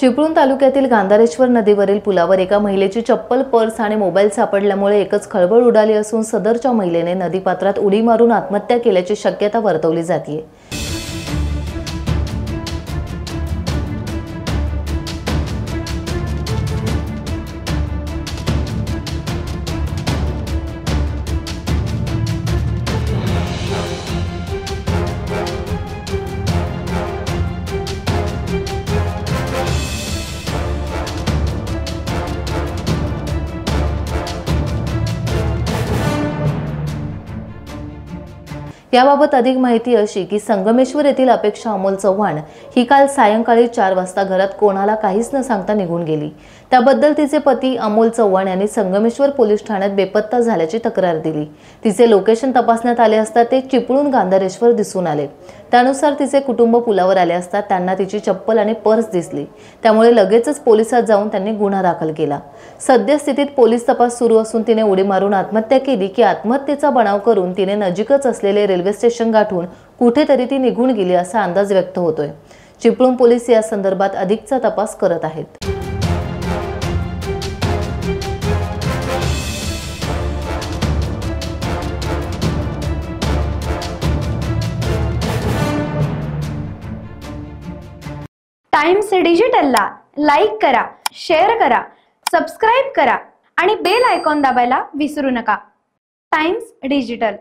चिपळूण तालुक्यातील गांधारेश्वर नदीवरील पुलावर एका महिलेची चप्पल, पर्स आणि मोबाईल सापडल्यामुळे एकच खळबळ उडाली असून सदरच्या महिलेने नदीपात्रात उडी मारून आत्महत्या केल्याची शक्यता वर्तवली जाते। याबाबत अधिक माहिती अशी की संगमेश्वर येथील अपेक्षा अमोल चव्हाण ही काल सायंकाळी 4 वाजता घरात कोणाला काहीच न सांगता निघून गेली। त्याबद्दल तिचे पती अमोल चव्हाण यांनी संगमेश्वर पोलीस ठाण्यात बेपत्ता झाल्याची तक्रार दिली। तिचे लोकेशन तपासण्यात आले असता ते चिपळूण गांधारेश्वर दिसून आले। त्यानुसार तिचे कुटुंब पुलावर आले असता त्यांना तिची चप्पल आणि पर्स दिसली। त्यामुळे लगेचच पोलिसात जाऊन त्यांनी गुन्हा दाखल केला। सद्यस्थितीत पोलीस तपास सुरू असून तिने उडी मारून आत्महत्या केली की आत्महत्येचा बनाव करून तिने नजीकच असलेले रेल्वे स्टेशन गाठून कुठेतरी ती निघून गेली असा अंदाज व्यक्त होतोय। चिपळूण पोलीस या संदर्भात अधिकचा तपास करत आहेत। टाइम्स डिजिटलला लाईक करा, शेअर करा, सबस्क्राइब करा आणि बेल आयकॉन दाबायला विसरू नका। Times digital.